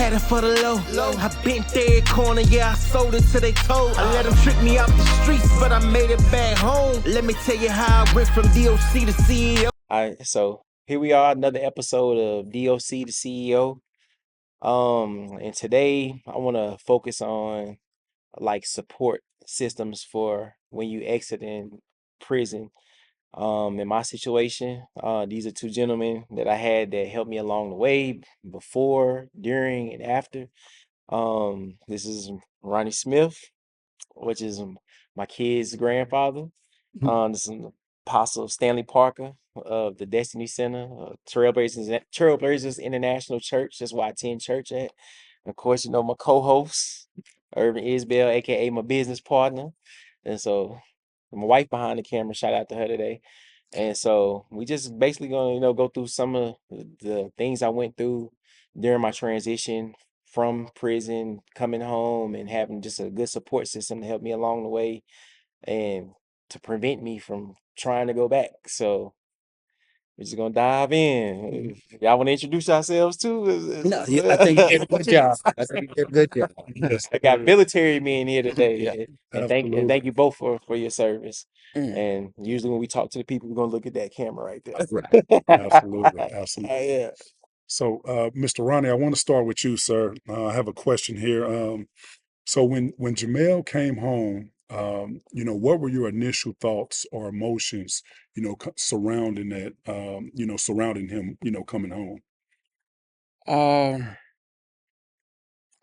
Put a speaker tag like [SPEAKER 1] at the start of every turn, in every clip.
[SPEAKER 1] had it for the low. I bent their corner, yeah, I sold it till they told. I let them trick me out the streets, but I made it back home. Let me tell you how I went from DOC to CEO.
[SPEAKER 2] All right, so here we are, another episode of DOC to CEO. And today I want to focus on like support systems for when you exit in prison. In my situation, these are two gentlemen that I had that helped me along the way, before, during, and after. This is Ronnie Smith, which is my kid's grandfather. This is Apostle Stanley Parker of the Destiny Center, Trailblazers International Church. That's where I attend church at. And of course, you know, my co-host, Urban Isbell, aka my business partner. And so my wife behind the camera, shout out to her today. And so we just basically gonna, go through some of the things I went through during my transition from prison, coming home, and having just a good support system to help me along the way and to prevent me from trying to go back. So we're just gonna dive in. Y'all want to introduce yourselves too?
[SPEAKER 3] No, I think you did a good job. I think you did a good job.
[SPEAKER 2] I got military men here today,
[SPEAKER 3] Yeah,
[SPEAKER 2] and thank you both for your service.
[SPEAKER 3] Mm.
[SPEAKER 2] And usually when we talk to the people, we're gonna look at that camera right there.
[SPEAKER 3] Right.
[SPEAKER 4] Absolutely, absolutely.
[SPEAKER 2] Yeah.
[SPEAKER 4] So, Mr. Ronnie, I want to start with you, sir. I have a question here. So when Jamel came home, what were your initial thoughts or emotions, surrounding that, surrounding him, coming home?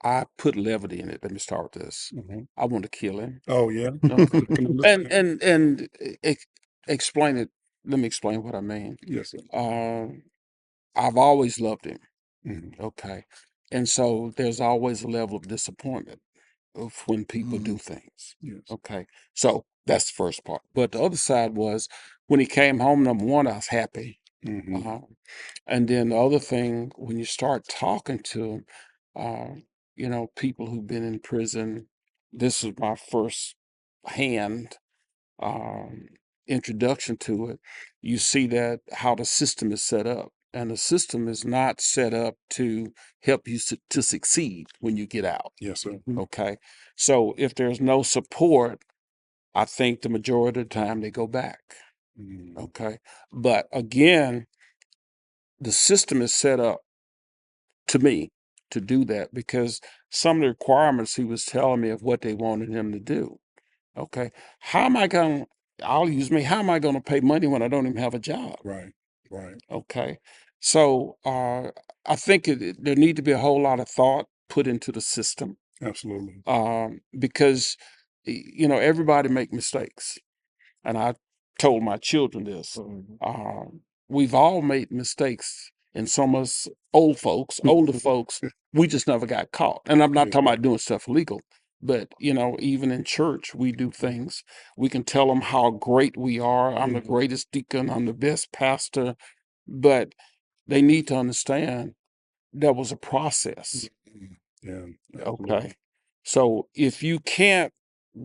[SPEAKER 3] I put levity in it. Let me start with this.
[SPEAKER 4] Mhm.
[SPEAKER 3] I want to kill him.
[SPEAKER 4] Oh yeah.
[SPEAKER 3] Okay.
[SPEAKER 4] Can understand.
[SPEAKER 3] And explain it. Let me explain what I mean.
[SPEAKER 4] Yes, sir.
[SPEAKER 3] I've always loved him.
[SPEAKER 4] Mhm.
[SPEAKER 3] Okay. And so there's always a level of disappointment of when people do things.
[SPEAKER 4] Yes.
[SPEAKER 3] Okay. So that's the first part. But the other side was when he came home, number one, I was happy.
[SPEAKER 4] Mhm.
[SPEAKER 3] And then the other thing, when you start talking to people who've been in prison, this is my first hand introduction to it. You see that how the system is set up. And the system is not set up to help you to succeed when you get out.
[SPEAKER 4] Yes, sir.
[SPEAKER 3] Okay. So if there's no support, I think the majority of the time they go back.
[SPEAKER 4] Mhm.
[SPEAKER 3] Okay. But again, the system is set up to me to do that because some of the requirements he was telling me of what they wanted him to do. Okay. How am I going I'll use me. How am I going to pay money when I don't even have a job?
[SPEAKER 4] Right. Right.
[SPEAKER 3] Okay. So I think there need to be a whole lot of thought put into the system
[SPEAKER 4] Absolutely.
[SPEAKER 3] because, everybody make mistakes. And I told my children this. We've all made mistakes. And some of us older folks, we just never got caught. And I'm not
[SPEAKER 4] Yes,
[SPEAKER 3] talking
[SPEAKER 4] sir.
[SPEAKER 3] about doing stuff illegal, but even in church, we do things. We can tell them how great we are. I'm the greatest deacon. I'm the best pastor. But they need to understand there was a process.
[SPEAKER 4] Yeah.
[SPEAKER 3] Okay.
[SPEAKER 4] Absolutely.
[SPEAKER 3] So if you can't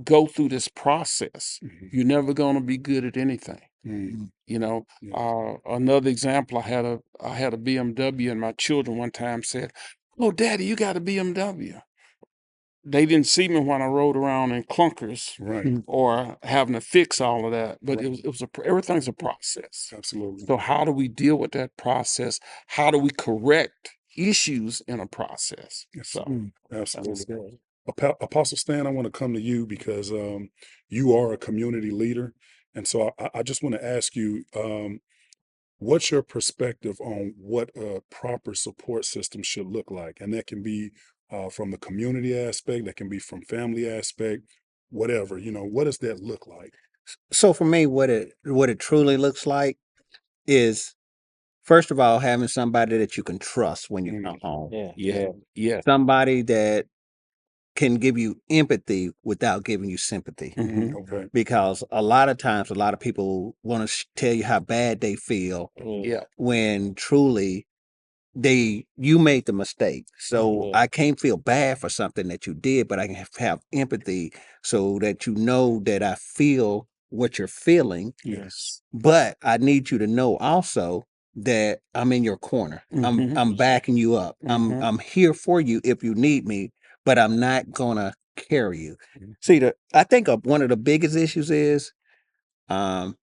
[SPEAKER 3] go through this process,
[SPEAKER 4] Mhm.
[SPEAKER 3] you're never going to be good at anything.
[SPEAKER 4] Mhm.
[SPEAKER 3] Yes.
[SPEAKER 4] Yes.
[SPEAKER 3] Another example, I had a BMW, and my children one time said, "Oh, Daddy, you got a BMW." They didn't see me when I rode around in clunkers
[SPEAKER 4] Right.
[SPEAKER 3] or having to fix all of that, but
[SPEAKER 4] Right.
[SPEAKER 3] it was everything's a process.
[SPEAKER 4] Absolutely.
[SPEAKER 3] So how do we deal with that process? How do we correct issues in a process?
[SPEAKER 4] Yes.
[SPEAKER 3] So that's
[SPEAKER 4] Absolutely.
[SPEAKER 3] good.
[SPEAKER 4] Apostle Stan, I want to come to you because you are a community leader. And so I just want to ask you, what's your perspective on what a proper support system should look like? And that can be from the community aspect, that can be from family aspect, whatever, what does that look like?
[SPEAKER 1] So for me, what it truly looks like is, first of all, having somebody that you can trust when you come home.
[SPEAKER 3] Yeah.
[SPEAKER 1] Somebody that can give you empathy without giving you sympathy.
[SPEAKER 3] Mhm.
[SPEAKER 4] Okay.
[SPEAKER 1] Because a lot of times, a lot of people want to tell you how bad they feel
[SPEAKER 3] Yeah.
[SPEAKER 1] when truly you made the mistake. So I can't feel bad for something that you did, but I can have empathy so that you know that I feel what you're feeling.
[SPEAKER 3] Yes.
[SPEAKER 1] But I need you to know also that I'm in your corner.
[SPEAKER 3] Mhm.
[SPEAKER 1] I'm backing you up.
[SPEAKER 3] Mhm.
[SPEAKER 1] I'm here for you if you need me, but I'm not gonna carry you.
[SPEAKER 3] Mhm.
[SPEAKER 1] See, I think one of the biggest issues is um,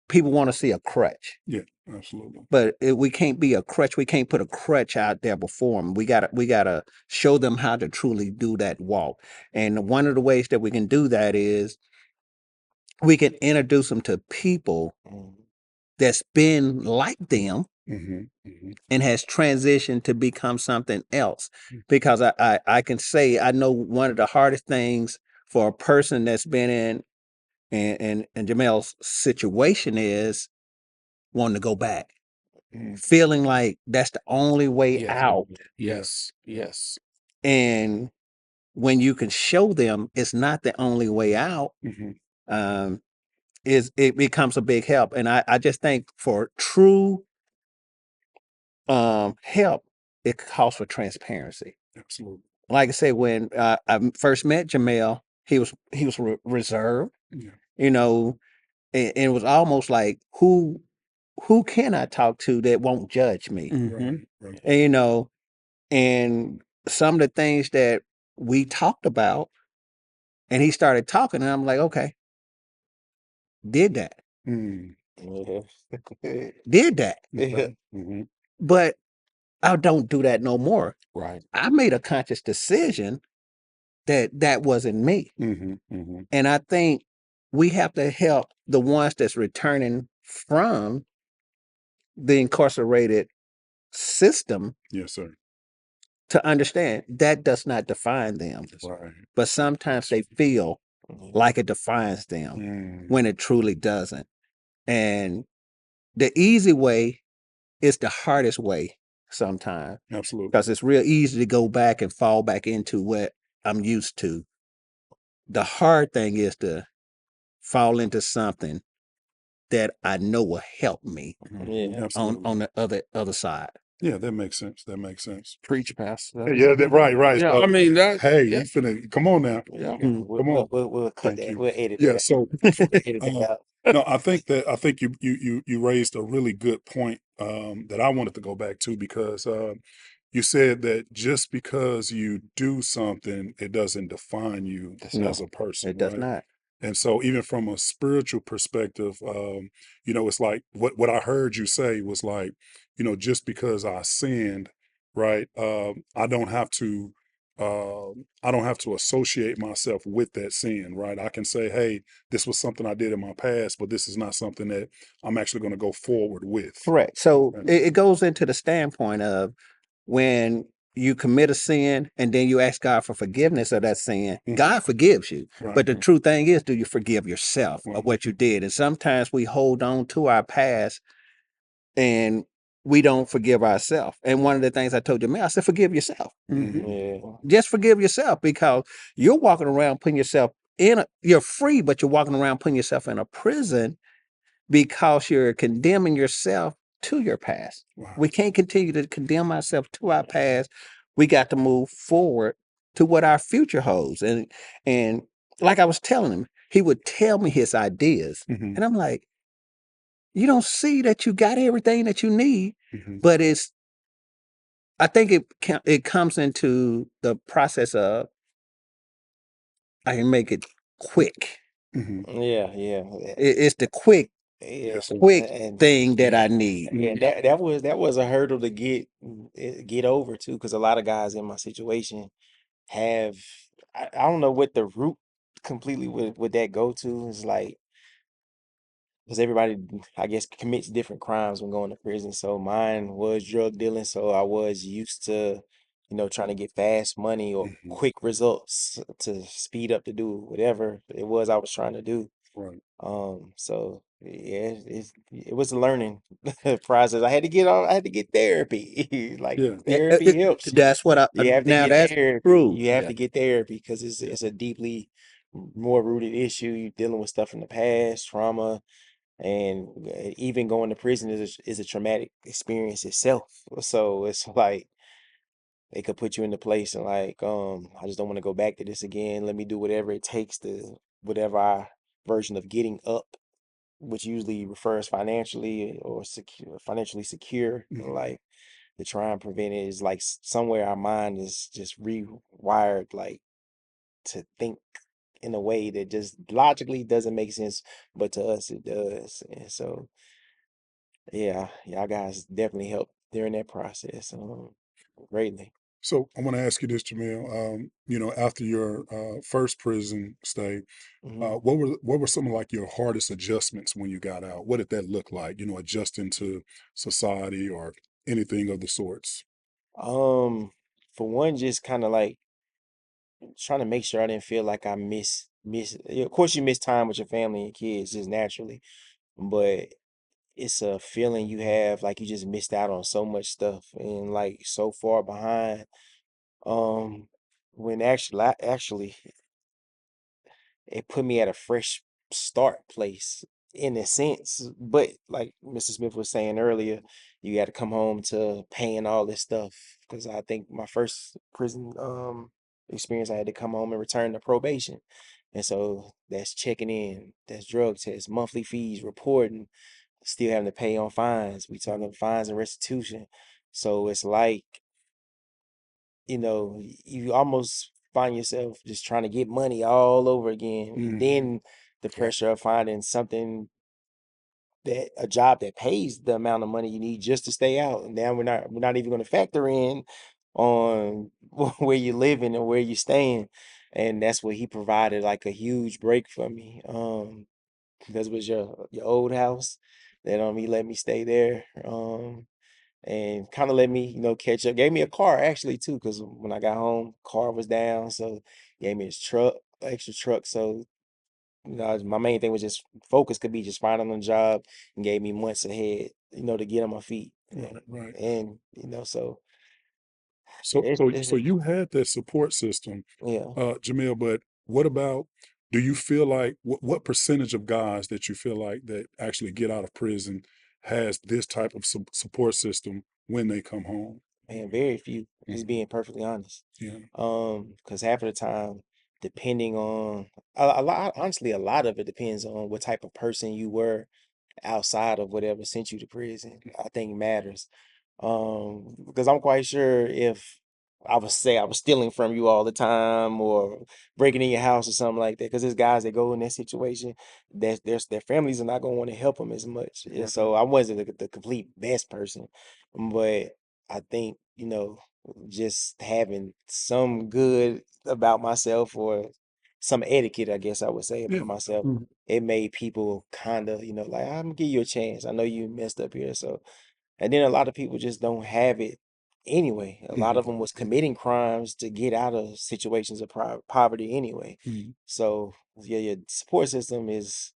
[SPEAKER 1] people want to see a crutch,
[SPEAKER 4] Yeah, absolutely.
[SPEAKER 1] but we can't be a crutch. We can't put a crutch out there before them. We gotta show them how to truly do that walk. And one of the ways that we can do that is we can introduce them to people
[SPEAKER 2] Mhm.
[SPEAKER 1] that's been like them
[SPEAKER 4] Mm-hmm. Mm-hmm.
[SPEAKER 1] and has transitioned to become something else.
[SPEAKER 4] Mm.
[SPEAKER 1] Because I can say I know one of the hardest things for a person that's been in Jamel's situation is wanting to go back,
[SPEAKER 4] Mm.
[SPEAKER 1] feeling like that's the only way
[SPEAKER 3] Yes.
[SPEAKER 1] out.
[SPEAKER 3] Yes. Yes.
[SPEAKER 1] And when you can show them it's not the only way out,
[SPEAKER 4] Mm-hmm.
[SPEAKER 1] um, it becomes a big help. And I just think for true help, it calls for transparency.
[SPEAKER 4] Absolutely.
[SPEAKER 1] Like I said, when I first met Jamel, he was reserved,
[SPEAKER 4] Yeah.
[SPEAKER 1] you know, and it was almost like who can I talk to that won't judge me,
[SPEAKER 3] Mhm.
[SPEAKER 4] Right.
[SPEAKER 1] and, you know, and some of the things that we talked about, and he started talking, and I'm like, okay, did that,
[SPEAKER 4] Mm.
[SPEAKER 2] Yeah.
[SPEAKER 1] did that,
[SPEAKER 2] Yeah.
[SPEAKER 4] Mm-hmm.
[SPEAKER 1] but I don't do that no more.
[SPEAKER 3] Right.
[SPEAKER 1] I made a conscious decision that that wasn't me.
[SPEAKER 4] Mm-hmm. Mm-hmm.
[SPEAKER 1] And I think we have to help the ones that's returning from the incarcerated system
[SPEAKER 4] Yes, sir.
[SPEAKER 1] to understand that does not define them.
[SPEAKER 3] That's
[SPEAKER 4] Right.
[SPEAKER 1] But sometimes they feel
[SPEAKER 2] Mhm.
[SPEAKER 1] like it defines them
[SPEAKER 4] Mm.
[SPEAKER 1] when it truly doesn't. And the easy way is the hardest way sometimes
[SPEAKER 4] Absolutely.
[SPEAKER 1] because it's real easy to go back and fall back into what I'm used to. The hard thing is to fall into something that I know will help me
[SPEAKER 3] Mhm.
[SPEAKER 2] Yeah.
[SPEAKER 4] Absolutely.
[SPEAKER 1] on the other side.
[SPEAKER 4] Yeah, that makes sense. That makes sense.
[SPEAKER 3] Preach, Pastor.
[SPEAKER 4] Yeah, right, right.
[SPEAKER 3] Yeah.
[SPEAKER 4] So,
[SPEAKER 3] I mean that.
[SPEAKER 4] hey,
[SPEAKER 3] Yeah.
[SPEAKER 4] we finna come on now.
[SPEAKER 3] Yeah.
[SPEAKER 2] Yeah.
[SPEAKER 1] Mm.
[SPEAKER 4] Come on.
[SPEAKER 2] We'll cut
[SPEAKER 4] Thank
[SPEAKER 2] that.
[SPEAKER 4] you.
[SPEAKER 2] We'll edit
[SPEAKER 4] Yeah.
[SPEAKER 2] that.
[SPEAKER 4] So,
[SPEAKER 2] We'll edit that
[SPEAKER 4] uh,
[SPEAKER 2] out.
[SPEAKER 4] no, I think you raised a really good point that I wanted to go back to because you said that just because you do something, it doesn't define you
[SPEAKER 3] That's
[SPEAKER 1] No,
[SPEAKER 4] as a person,
[SPEAKER 1] it does
[SPEAKER 4] right?
[SPEAKER 1] not.
[SPEAKER 4] And so, even from a spiritual perspective, it's like what I heard you say was like, just because I sinned, right? I don't have to associate myself with that sin, right? I can say, hey, this was something I did in my past, but this is not something that I'm actually going to go forward with.
[SPEAKER 1] Correct. So
[SPEAKER 4] Right.
[SPEAKER 1] it goes into the standpoint of when you commit a sin and then you ask God for forgiveness of that sin,
[SPEAKER 4] Mhm.
[SPEAKER 1] God forgives you.
[SPEAKER 4] Right.
[SPEAKER 1] But the true thing is, do you forgive yourself
[SPEAKER 4] Right.
[SPEAKER 1] of what you did? And sometimes we hold on to our past and we don't forgive ourselves. And one of the things I told you, man, I said, forgive yourself.
[SPEAKER 3] Mhm.
[SPEAKER 2] Yeah.
[SPEAKER 1] Just forgive yourself because you're walking around putting yourself you're free, but you're walking around putting yourself in a prison because you're condemning yourself to your past.
[SPEAKER 4] Wow.
[SPEAKER 1] We can't continue to condemn ourselves to our past. We got to move forward to what our future holds. And like I was telling him, he would tell me his ideas.
[SPEAKER 4] Hmm.
[SPEAKER 1] And I'm like, you don't see that you got everything that you need,
[SPEAKER 4] Hmm.
[SPEAKER 1] but I think it comes into the process of I can make it quick.
[SPEAKER 4] Hmm.
[SPEAKER 2] Yeah. Yeah.
[SPEAKER 1] It's the quick
[SPEAKER 2] Yeah.
[SPEAKER 4] Yes, sir.
[SPEAKER 1] quick
[SPEAKER 2] And
[SPEAKER 1] thing that I need.
[SPEAKER 2] and that was a hurdle to get over too, because a lot of guys in my situation have I don't know what the root completely would that go to. It's like because everybody I guess commits different crimes when going to prison. So mine was drug dealing, so I was used to, trying to get fast money or
[SPEAKER 4] Hmm.
[SPEAKER 2] quick results to speed up to do whatever it was I was trying to do.
[SPEAKER 4] Right.
[SPEAKER 2] So yeah, it was a learning process. I had to get therapy. Like
[SPEAKER 4] Yeah.
[SPEAKER 1] Yeah,
[SPEAKER 2] therapy helps you.
[SPEAKER 1] that's what
[SPEAKER 2] You have to
[SPEAKER 1] now
[SPEAKER 2] get
[SPEAKER 1] that's
[SPEAKER 2] therapy.
[SPEAKER 1] true.
[SPEAKER 2] You have
[SPEAKER 3] Yeah.
[SPEAKER 2] to get therapy because it's
[SPEAKER 4] Yeah.
[SPEAKER 2] it's a deeply more rooted issue. You're dealing with stuff from the past, trauma, and even going to prison is a traumatic experience itself. So it's like they could put you in the place and like, I just don't want to go back to this again. Let me do whatever it takes to whatever our version of getting up which usually refers financially or financially secure in
[SPEAKER 4] Mhm.
[SPEAKER 2] life, to try and prevent it is like somewhere our mind is just rewired, like to think in a way that just logically doesn't make sense, but to us it does. And so, yeah, y'all guys definitely helped during that process, greatly.
[SPEAKER 4] So I want to ask you this, Jamil. After your first prison stay,
[SPEAKER 2] Hmm.
[SPEAKER 4] what were some of like your hardest adjustments when you got out? What did that look like? Adjusting to society or anything of the sorts.
[SPEAKER 2] For one, just kind of like trying to make sure I didn't feel like I miss. Of course, you miss time with your family and kids just naturally, but it's a feeling you have like you just missed out on so much stuff and like so far behind. Um, when actually it put me at a fresh start place in a sense. But like Mr. Smith was saying earlier, you got to come home to paying all this stuff. Because I think my first prison experience, I had to come home and return to probation. And so that's checking in, that's drug tests, monthly fees, reporting, still having to pay on fines. We talking fines and restitution. So it's like, you almost find yourself just trying to get money all over again. And
[SPEAKER 4] Mm,
[SPEAKER 2] then the
[SPEAKER 3] Yeah.
[SPEAKER 2] pressure of finding something that a job that pays the amount of money you need just to stay out. And now we're not even going to factor in on where you're living and where you're staying. And that's what he provided like a huge break for me. Because it was your old house that he let me stay there. And kind of let me, catch up. Gave me a car actually too, because when I got home, car was down, so gave me his truck, extra truck. So my main thing was just focus could be just finding a job, and gave me months ahead, to get on my feet.
[SPEAKER 4] right, right.
[SPEAKER 2] And so
[SPEAKER 4] So,
[SPEAKER 2] it's,
[SPEAKER 4] so,
[SPEAKER 2] it's
[SPEAKER 4] so you had that support system,
[SPEAKER 2] yeah,
[SPEAKER 4] Jamil. But what about? Do you feel like what percentage of guys that you feel like that actually get out of prison has this type of support system when they come home?
[SPEAKER 2] man, very few. Just
[SPEAKER 4] Mhm.
[SPEAKER 2] being perfectly honest.
[SPEAKER 4] Yeah.
[SPEAKER 2] Because half of the time, depending on a lot, honestly, a lot of it depends on what type of person you were outside of whatever sent you to prison, I think matters. Because I'm quite sure if I was stealing from you all the time or breaking in your house or something like that, because there's guys that go in that situation that their families are not going to want to help them as much. And
[SPEAKER 4] Right.
[SPEAKER 2] so I wasn't the complete best person, but I think, just having some good about myself or some etiquette, I guess I would say
[SPEAKER 4] Yeah.
[SPEAKER 2] about myself,
[SPEAKER 3] Mhm.
[SPEAKER 2] it made people kind of, like, I'm gonna give you a chance. I know you messed up here. So, and then a lot of people just don't have it anyway. A lot
[SPEAKER 4] Mhm.
[SPEAKER 2] of them was committing crimes to get out of situations of poverty anyway.
[SPEAKER 4] Mhm.
[SPEAKER 2] So, yeah, your support system is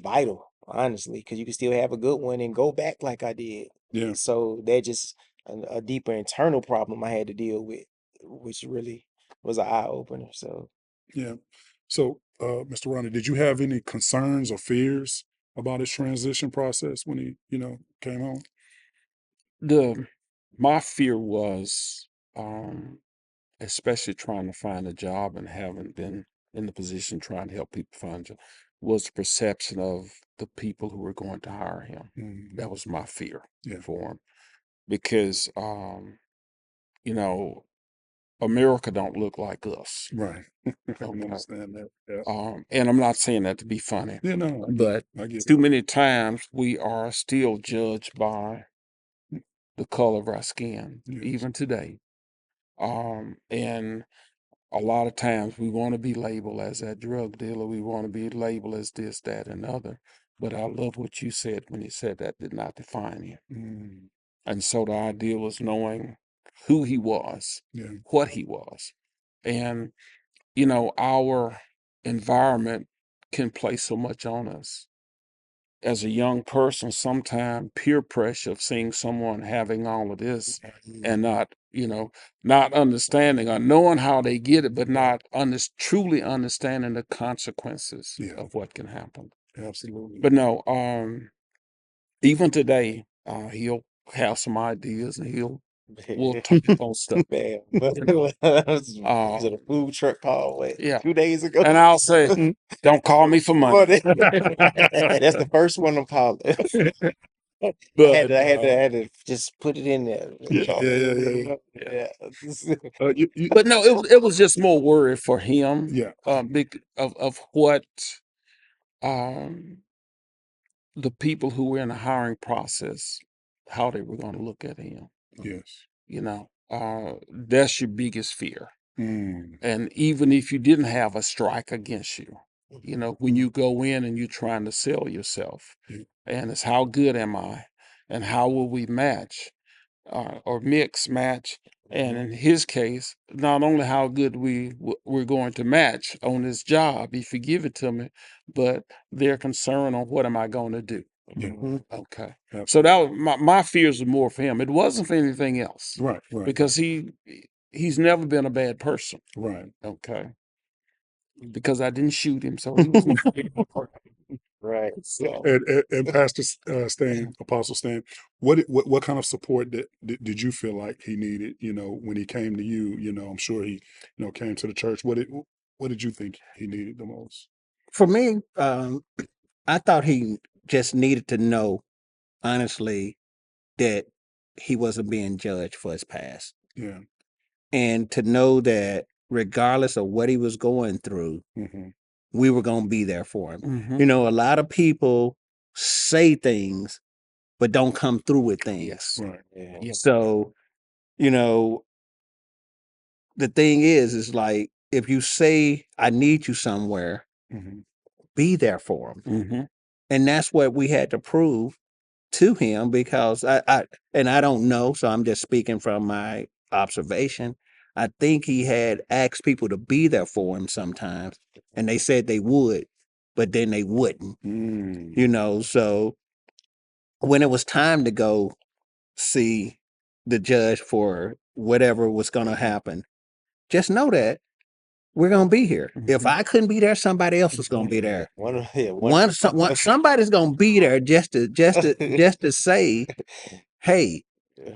[SPEAKER 2] vital, honestly, because you can still have a good one and go back like I did.
[SPEAKER 4] Yeah.
[SPEAKER 2] So that just a deeper internal problem I had to deal with, which really was an eye opener. So.
[SPEAKER 4] Yeah. So, Mr. Ronnie, did you have any concerns or fears about his transition process when he, came home?
[SPEAKER 3] The My fear was, especially trying to find a job and having been in the position trying to help people find a job, was the perception of the people who were going to hire him.
[SPEAKER 4] Mhm.
[SPEAKER 3] That was my fear
[SPEAKER 4] Yeah.
[SPEAKER 3] for him because, you know, America don't look like us.
[SPEAKER 4] Right. I can
[SPEAKER 3] Okay.
[SPEAKER 4] understand that. Yeah.
[SPEAKER 3] And I'm not saying that to be funny,
[SPEAKER 4] Yeah. No, I get it.
[SPEAKER 3] but
[SPEAKER 4] I get it.
[SPEAKER 3] too many times we are still judged by the color of our skin,
[SPEAKER 4] Yes.
[SPEAKER 3] even today. And a lot of times we want to be labeled as that drug dealer. We want to be labeled as this, that, and other. But I love what you said when you said that did not define you.
[SPEAKER 4] Mm.
[SPEAKER 3] And so the idea was knowing who he was,
[SPEAKER 4] Yeah.
[SPEAKER 3] what he was. And, our environment can play so much on us. As a young person, sometimes peer pressure of seeing someone having all of this
[SPEAKER 4] Mm.
[SPEAKER 3] and not understanding or knowing how they get it, but not truly understanding the consequences
[SPEAKER 4] Yeah.
[SPEAKER 3] of what can happen.
[SPEAKER 4] Absolutely.
[SPEAKER 3] But no, even today, he'll have some ideas and he'll We'll talk on stuff.
[SPEAKER 2] Man,
[SPEAKER 3] You know,
[SPEAKER 2] was
[SPEAKER 3] uh,
[SPEAKER 2] it a food truck call what,
[SPEAKER 3] yeah.
[SPEAKER 2] 2 days ago?
[SPEAKER 3] And I'll say, don't call me for money.
[SPEAKER 2] Money. That's the first one I'm calling. I
[SPEAKER 3] But
[SPEAKER 2] had to just put it in there.
[SPEAKER 4] Yeah.
[SPEAKER 2] Yeah.
[SPEAKER 3] but no, it was just more worry for him.
[SPEAKER 4] Yeah.
[SPEAKER 3] Of what um the people who were in the hiring process, how they were going to look at him.
[SPEAKER 4] Yes.
[SPEAKER 3] You know, that's your biggest fear.
[SPEAKER 4] Mm.
[SPEAKER 3] And even if you didn't have a strike against you, you know, when you go in and you're trying to sell yourself,
[SPEAKER 4] Yeah.
[SPEAKER 3] and it's how good am I, and how will we match, or mix match. And in his case, not only how good we're going to match on this job if you give it to me, but they're concerned on what am I going to do.
[SPEAKER 4] Yeah.
[SPEAKER 3] Okay. So
[SPEAKER 4] Absolutely.
[SPEAKER 3] that was my fears were more for him. It wasn't for anything else
[SPEAKER 4] Right.
[SPEAKER 3] because he's never been a bad person.
[SPEAKER 4] Right.
[SPEAKER 3] Okay. Because I didn't shoot him, so he was never a bad person.
[SPEAKER 2] Right.
[SPEAKER 3] So
[SPEAKER 4] And Pastor Stan, Apostle Stan, what kind of support did you feel like he needed? You know, when he came to you, you know, I'm sure he, you know, came to the church. What did you think he needed the most?
[SPEAKER 1] For me, I thought he just needed to know, honestly, that he wasn't being judged for his past.
[SPEAKER 4] Yeah.
[SPEAKER 1] And to know that regardless of what he was going through,
[SPEAKER 4] Mm-hmm.
[SPEAKER 1] we were going to be there for him.
[SPEAKER 3] mhm.
[SPEAKER 1] You know, a lot of people say things, but don't come through with things.
[SPEAKER 3] Yes.
[SPEAKER 4] Right.
[SPEAKER 2] Yeah.
[SPEAKER 3] Yeah.
[SPEAKER 1] So, you know, the thing is like, if you say, I need you somewhere,
[SPEAKER 4] Mm-hmm.
[SPEAKER 1] be there for him.
[SPEAKER 3] Mm-hmm.
[SPEAKER 1] And that's what we had to prove to him because I don't know, so I'm just speaking from my observation. I think he had asked people to be there for him sometimes, and they said they would, but then they wouldn't,
[SPEAKER 4] Mm.
[SPEAKER 1] you know. So when it was time to go see the judge for whatever was going to happen, just know that we're going to be here. If I couldn't be there, somebody else was going to be there. Somebody's going to be there just to say, hey,
[SPEAKER 2] Yeah.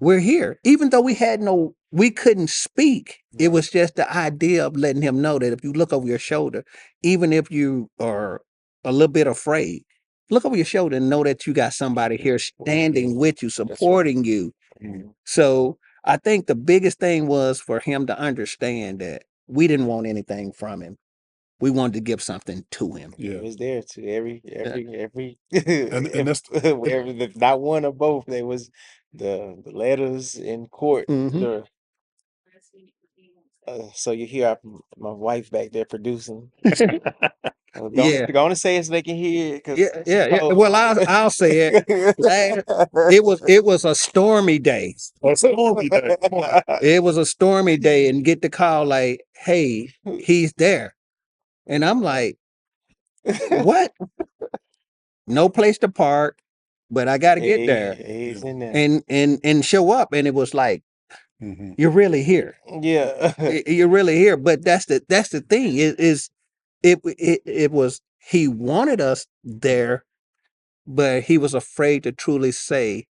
[SPEAKER 1] we're here. Even though we couldn't speak, it was just the idea of letting him know that if you look over your shoulder, even if you are a little bit afraid, look over your shoulder and know that you got somebody here standing with you, supporting you.
[SPEAKER 4] Mm.
[SPEAKER 1] So I think the biggest thing was for him to understand that we didn't want anything from him. We wanted to give something to him.
[SPEAKER 2] It
[SPEAKER 4] Yeah.
[SPEAKER 2] was there to every
[SPEAKER 4] And that's
[SPEAKER 2] if not one or both. There was the letters in court.
[SPEAKER 1] Mhm.
[SPEAKER 2] So you hear my wife back there producing.
[SPEAKER 1] Yeah.
[SPEAKER 2] Go on and say it so they can hear it,
[SPEAKER 1] Yeah,
[SPEAKER 2] cause she
[SPEAKER 1] yeah, yeah.
[SPEAKER 2] told
[SPEAKER 1] Well, I'll say it. It was a stormy day.
[SPEAKER 4] a stormy day. Come on.
[SPEAKER 1] It was a stormy day, and get the call like, "Hey, he's there," and I'm like, "What? No place to park, but I got to get there
[SPEAKER 2] He's in there.
[SPEAKER 1] and show up." And it was like,
[SPEAKER 4] Mm-hmm.
[SPEAKER 1] "You're really here.
[SPEAKER 2] Yeah.
[SPEAKER 1] You're really here." But that's the thing. It was he wanted us there, but he was afraid to truly say,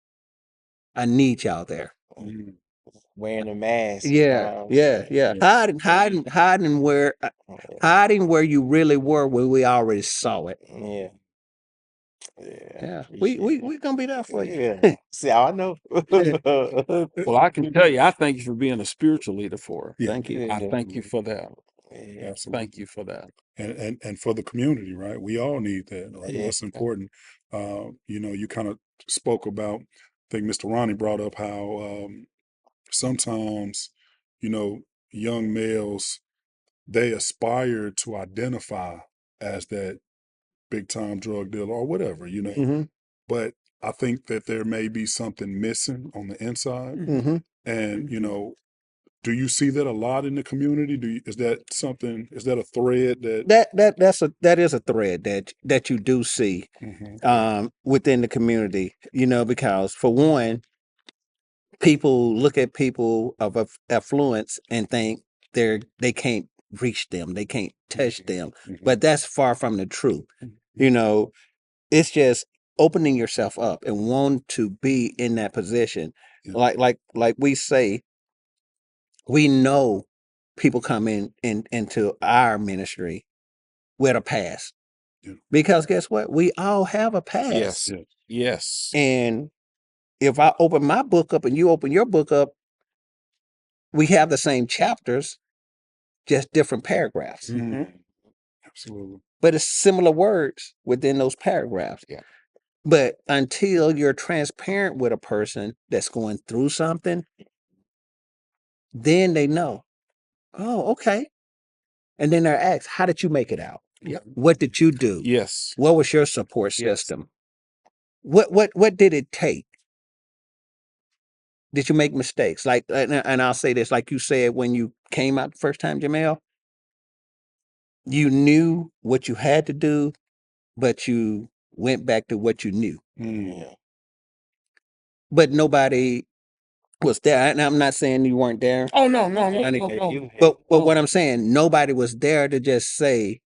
[SPEAKER 1] "I need y'all there."
[SPEAKER 4] Mm.
[SPEAKER 2] Wearing a mask
[SPEAKER 1] Yeah,
[SPEAKER 2] sometimes.
[SPEAKER 1] yeah, yeah. Hiding where you really were when we already saw it.
[SPEAKER 2] Yeah. Yeah.
[SPEAKER 1] Yeah,
[SPEAKER 2] Appreciate it.
[SPEAKER 1] we gonna be there for you.
[SPEAKER 2] Yeah. See, I know.
[SPEAKER 3] Well, I can tell you, I thank you for being a spiritual leader for her.
[SPEAKER 4] Yeah.
[SPEAKER 1] Thank you.
[SPEAKER 3] I thank you for that.
[SPEAKER 2] Yeah.
[SPEAKER 4] Absolutely.
[SPEAKER 3] Thank you for that.
[SPEAKER 4] And for the community, right? We all need that, right?
[SPEAKER 2] Yeah.
[SPEAKER 4] That's important. You know, you kind of spoke about, I think Mr. Ronnie brought up how sometimes, you know, young males, they aspire to identify as that big time drug dealer or whatever, you know.
[SPEAKER 1] Mm-hmm.
[SPEAKER 4] But I think that there may be something missing on the inside.
[SPEAKER 1] Mm-hmm.
[SPEAKER 4] And, you know, do you see that a lot in the community? Is that a thread that
[SPEAKER 1] That is a thread that you do see
[SPEAKER 4] Mhm.
[SPEAKER 1] within the community. You know, because for one, people look at people of affluence and think they can't reach them, they can't touch them,
[SPEAKER 4] Mhm.
[SPEAKER 1] but that's far from the truth. You know, it's just opening yourself up and want to be in that position.
[SPEAKER 4] Yeah.
[SPEAKER 1] Like we say, we know people come into our ministry with a past.
[SPEAKER 4] Yeah.
[SPEAKER 1] Because guess what? We all have a past.
[SPEAKER 3] Yes.
[SPEAKER 4] Yeah.
[SPEAKER 3] Yes.
[SPEAKER 1] And if I open my book up and you open your book up, we have the same chapters, just different paragraphs.
[SPEAKER 3] Mhm.
[SPEAKER 4] Absolutely.
[SPEAKER 1] But it's similar words within those paragraphs.
[SPEAKER 3] Yeah.
[SPEAKER 1] But until you're transparent with a person that's going through something, then they know, oh, okay. And then they're asked, how did you make it out?
[SPEAKER 3] Yep.
[SPEAKER 1] What did you do?
[SPEAKER 3] Yes.
[SPEAKER 1] What was your support
[SPEAKER 3] Yes.
[SPEAKER 1] system? What did it take? Did you make mistakes? Like, and I'll say this, like you said when you came out the first time, Jamel, you knew what you had to do, but you went back to what you knew.
[SPEAKER 2] Yeah.
[SPEAKER 1] But nobody was there. And I'm not saying you weren't there.
[SPEAKER 3] Oh no, no, no,
[SPEAKER 1] I need-
[SPEAKER 3] no,
[SPEAKER 2] Hey,
[SPEAKER 3] no.
[SPEAKER 2] you
[SPEAKER 1] But
[SPEAKER 3] Oh.
[SPEAKER 1] what I'm saying, nobody was there to just say,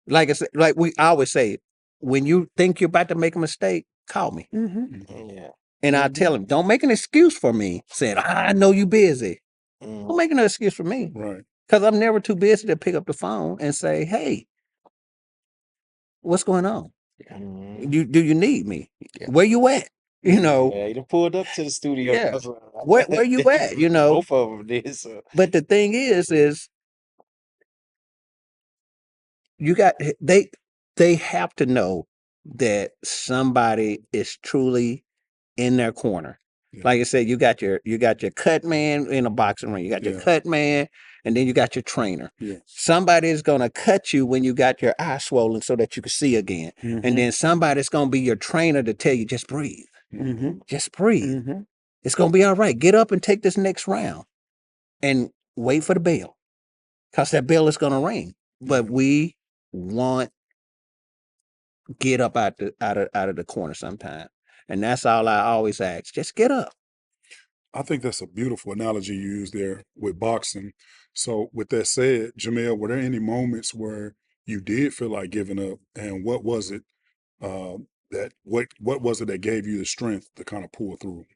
[SPEAKER 1] like I said, like we always say, when you think you're about to make a mistake, call me.
[SPEAKER 3] Mm-hmm.
[SPEAKER 2] Yeah.
[SPEAKER 1] And I tell him, don't make an excuse for me saying, I know you busy.
[SPEAKER 2] Mm.
[SPEAKER 1] Don't make an excuse for me.
[SPEAKER 4] Right.
[SPEAKER 1] Because I'm never too busy to pick up the phone and say, hey, what's going on?
[SPEAKER 2] Mhm.
[SPEAKER 1] Do you need me?
[SPEAKER 3] Yeah.
[SPEAKER 1] Where you at? You know,
[SPEAKER 2] Yeah, you done pulled up to the studio.
[SPEAKER 1] Yeah.
[SPEAKER 2] That's right.
[SPEAKER 1] where you at? You know,
[SPEAKER 2] Both of them did. So.
[SPEAKER 1] but the thing is you got they have to know that somebody is truly in their corner.
[SPEAKER 4] Yeah.
[SPEAKER 1] Like I said, you got your cut man in a boxing ring. You got your
[SPEAKER 4] Yeah.
[SPEAKER 1] cut man, and then you got your trainer.
[SPEAKER 4] Yeah.
[SPEAKER 1] Somebody's gonna cut you when you got your eye swollen so that you can see again. And then somebody's gonna be your trainer to tell you just breathe.
[SPEAKER 3] Mm-hmm.
[SPEAKER 1] Just breathe.
[SPEAKER 3] Mm-hmm.
[SPEAKER 1] It's gonna be all right. Get up and take this next round and wait for the bell. Because that bell is gonna ring. But we want get up out of the corner sometime. And that's all I always ask. Just get up.
[SPEAKER 4] I think that's a beautiful analogy you used there with boxing. So, with that said, Jamel, were there any moments where you did feel like giving up, and what was it? What was it that gave you the strength to kind of pull through?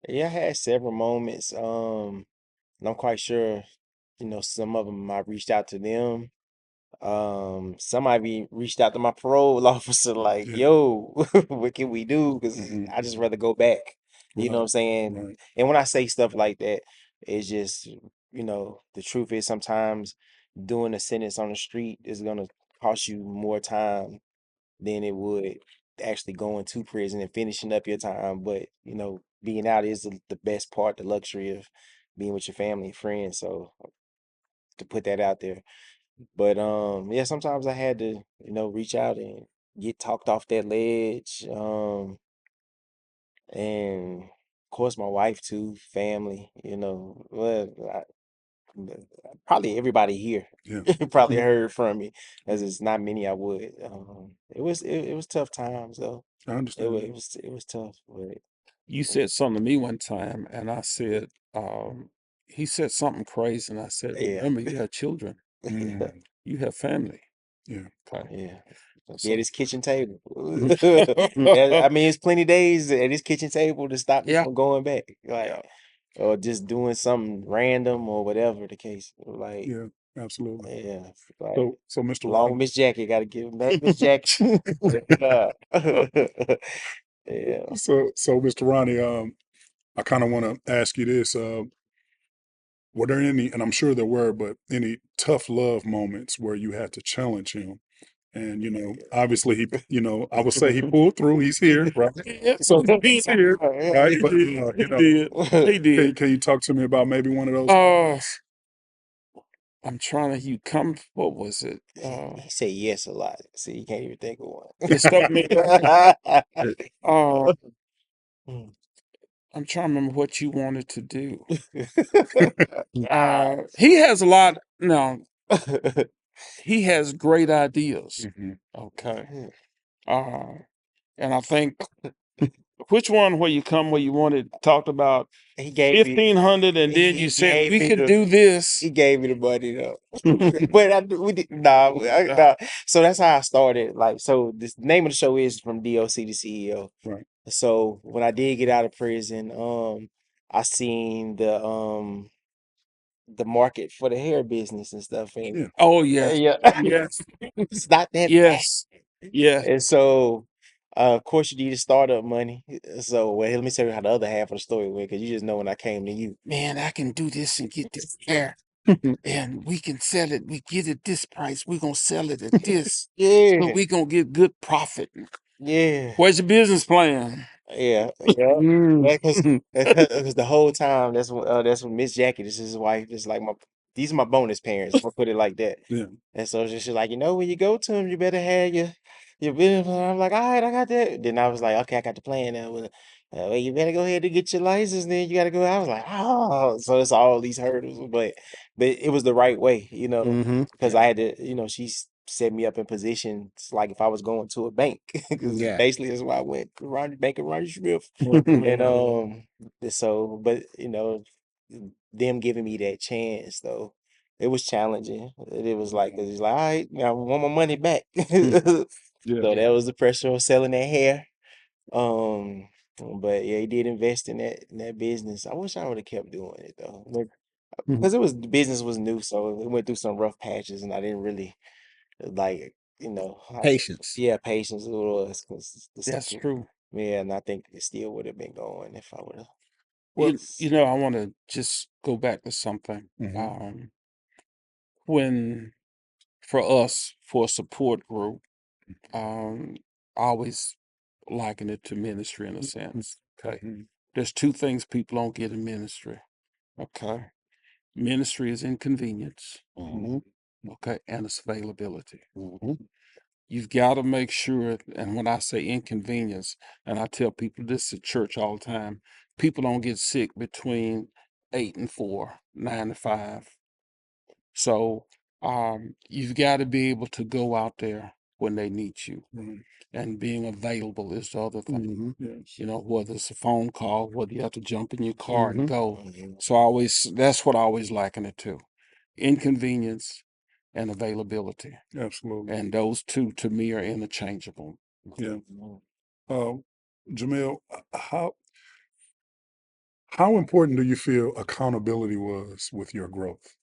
[SPEAKER 2] Yeah, I had several moments. And I'm quite sure, some of them I reached out to them. Somebody reached out to my parole officer, like,
[SPEAKER 4] Yeah.
[SPEAKER 2] yo, what can we do? Because
[SPEAKER 4] Mhm.
[SPEAKER 2] I just rather go back. You know what I'm
[SPEAKER 4] Right.
[SPEAKER 2] saying?
[SPEAKER 4] Right.
[SPEAKER 2] And when I say stuff like that, it's just, the truth is sometimes doing a sentence on the street is gonna cost you more time than it would actually going to prison and finishing up your time. But, being out is the best part, the luxury of being with your family and friends. So to put that out there. But yeah, sometimes I had to, reach out and get talked off that ledge. And of course my wife too, family, well, probably everybody here
[SPEAKER 4] Yeah.
[SPEAKER 2] probably heard from me, as it's not many I would. It was tough times though.
[SPEAKER 4] I
[SPEAKER 2] It
[SPEAKER 4] understand.
[SPEAKER 2] was it was tough, but
[SPEAKER 3] You said something to me one time, and I said, he said something crazy, and I said,
[SPEAKER 2] yeah.
[SPEAKER 3] remember, you have children,
[SPEAKER 4] Mm.
[SPEAKER 3] you have family.
[SPEAKER 4] Yeah.
[SPEAKER 3] Okay.
[SPEAKER 2] Yeah. Be
[SPEAKER 4] So,
[SPEAKER 2] at his kitchen table. I mean, it's plenty days at his kitchen table to stop me
[SPEAKER 3] Yeah.
[SPEAKER 2] from going back. Like,
[SPEAKER 3] Yeah.
[SPEAKER 2] or just doing something random or whatever the case. Like,
[SPEAKER 4] yeah, absolutely.
[SPEAKER 2] yeah. Like,
[SPEAKER 4] So, Mr.
[SPEAKER 2] along with
[SPEAKER 4] Ronnie.
[SPEAKER 2] Miss Jackie, gotta give him back Miss Jackie. Yeah. Yeah.
[SPEAKER 4] So, Mr. Ronnie, I kind of want to ask you this: were there any, and I'm sure there were, but any tough love moments where you had to challenge him? And obviously, I would say he pulled through. He's here, right?
[SPEAKER 3] Yeah.
[SPEAKER 4] So he's here, right?
[SPEAKER 3] He
[SPEAKER 4] But
[SPEAKER 3] did. He did. He did.
[SPEAKER 4] can you talk to me about maybe one of those?
[SPEAKER 3] I'm trying to. You come. What was it?
[SPEAKER 2] He say yes a lot. See, you can't even think of
[SPEAKER 3] It stuck me.
[SPEAKER 2] one.
[SPEAKER 3] I'm trying to remember what you wanted to do. He has a lot. No, he has great ideas.
[SPEAKER 4] Mhm.
[SPEAKER 3] Okay. And I think which one where you come where you wanted talked about
[SPEAKER 2] He gave me
[SPEAKER 3] 1,500, and then
[SPEAKER 2] he
[SPEAKER 3] you said
[SPEAKER 2] gave
[SPEAKER 3] we
[SPEAKER 2] me
[SPEAKER 3] could
[SPEAKER 2] the
[SPEAKER 3] do this.
[SPEAKER 2] he gave me the money though. But we did nah. So that's how I started. Like, so this name of the show is From DOC to CEO.
[SPEAKER 4] Right.
[SPEAKER 2] So when I did get out of prison, I seen the market for the hair business and stuff, and
[SPEAKER 4] Yeah.
[SPEAKER 3] Oh yeah.
[SPEAKER 2] yeah,
[SPEAKER 3] Yes.
[SPEAKER 2] it's not that bad.
[SPEAKER 3] Yes. Yes.
[SPEAKER 2] And so, of course, you need startup money. So, well, let me tell you how the other half of the story went, because you just know when I came to you.
[SPEAKER 3] Man, I can do this and get this hair, and we can sell it. We get it this price. We're gonna sell it at this. So
[SPEAKER 2] Yeah,
[SPEAKER 3] we gonna get good profit.
[SPEAKER 2] yeah,
[SPEAKER 3] Where's your business plan?
[SPEAKER 2] yeah, yeah.
[SPEAKER 3] Mm.
[SPEAKER 2] Because the whole time that's when Miss Jackie, this is his wife, is like these are my bonus parents. I'll put it like that.
[SPEAKER 4] Yeah.
[SPEAKER 2] And so she's like, when you go to him, you better have your business plan. I'm like, all right, I got that. Then I was like, okay, I got the plan now. Well, you better go ahead and get your license. Then you got to go. I was like, oh, so it's all these hurdles, but it was the right way,
[SPEAKER 1] Mm-hmm.
[SPEAKER 2] because
[SPEAKER 3] Yeah.
[SPEAKER 2] I had to, set me up in positions like if I was going to a bank, because
[SPEAKER 1] Yeah.
[SPEAKER 2] basically that's why I went around the bank of Ronnie Smith.
[SPEAKER 4] Right.
[SPEAKER 2] And
[SPEAKER 4] Right.
[SPEAKER 2] so, but them giving me that chance though, it was challenging. It was like, 'cause it's like, all right, I want my money back.
[SPEAKER 4] Yeah.
[SPEAKER 2] So that
[SPEAKER 3] Yeah.
[SPEAKER 2] was the pressure of selling that hair. Um, but yeah, he did invest in that business. I wish I would have kept doing it though,
[SPEAKER 1] Mhm.
[SPEAKER 2] because the business was new, so it went through some rough patches, and I didn't really like,
[SPEAKER 1] Patience.
[SPEAKER 2] yeah, patience it was, because the stuff,
[SPEAKER 3] That's true.
[SPEAKER 2] yeah, and I think it still would have been going if I would have.
[SPEAKER 3] I want to just go back to something.
[SPEAKER 4] Mm-hmm.
[SPEAKER 3] When for us, for a support group, I always liken it to ministry in a sense. Okay.
[SPEAKER 4] Mm-hmm.
[SPEAKER 3] There's two things people don't get in ministry. Okay. Ministry is inconvenience.
[SPEAKER 1] Mm-hmm.
[SPEAKER 3] Okay. And it's availability.
[SPEAKER 1] Mm-hmm.
[SPEAKER 3] You've got to make sure, and when I say inconvenience, and I tell people this at church all the time, people don't get sick between 8 and 4, 9 to 5. So you've got to be able to go out there when they need you.
[SPEAKER 4] Right.
[SPEAKER 3] And being available is the other thing.
[SPEAKER 1] Mm-hmm.
[SPEAKER 4] Yes.
[SPEAKER 3] Whether it's a phone call, whether you have to jump in your car and
[SPEAKER 1] Mm-hmm.
[SPEAKER 3] go.
[SPEAKER 2] Mhm.
[SPEAKER 3] So that's what I always liken it to. Inconvenience and availability.
[SPEAKER 4] Absolutely.
[SPEAKER 3] And those two to me are interchangeable.
[SPEAKER 4] Yeah.
[SPEAKER 2] Mhm.
[SPEAKER 4] Jamel, how important do you feel accountability was with your growth?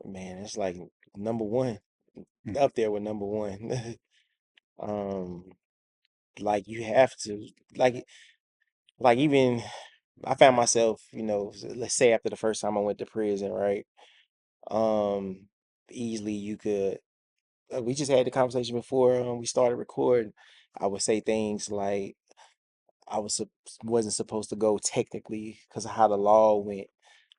[SPEAKER 2] Man, it's like number one,
[SPEAKER 4] Mm.
[SPEAKER 2] up there with number one. Um, like you have to, like even I found myself, let's say after the first time I went to prison, right? Um, easily you could. We just had the conversation before we started recording. I would say things like wasn't supposed to go technically because of how the law went.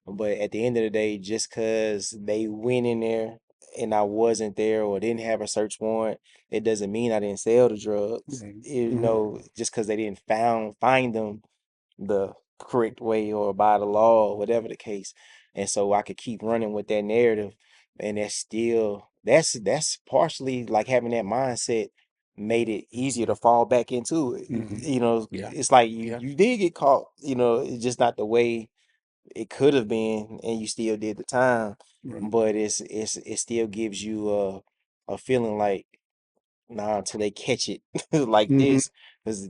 [SPEAKER 2] But at the end of the day, just because they went in there and I wasn't there or didn't have a search warrant, it doesn't mean I didn't sell the drugs.
[SPEAKER 4] Right.
[SPEAKER 2] Just because they didn't find them the correct way or by the law or whatever the case. And so I could keep running with that narrative. And that's partially like having that mindset made it easier to fall back into it.
[SPEAKER 4] Mm-hmm.
[SPEAKER 3] Yeah.
[SPEAKER 2] It's like you
[SPEAKER 3] Yeah.
[SPEAKER 2] you did get caught, it's just not the way it could have been, and you still did the time.
[SPEAKER 4] Right.
[SPEAKER 2] But it still gives you a feeling like, nah, until they catch it like
[SPEAKER 1] Mm-hmm.
[SPEAKER 2] this. Because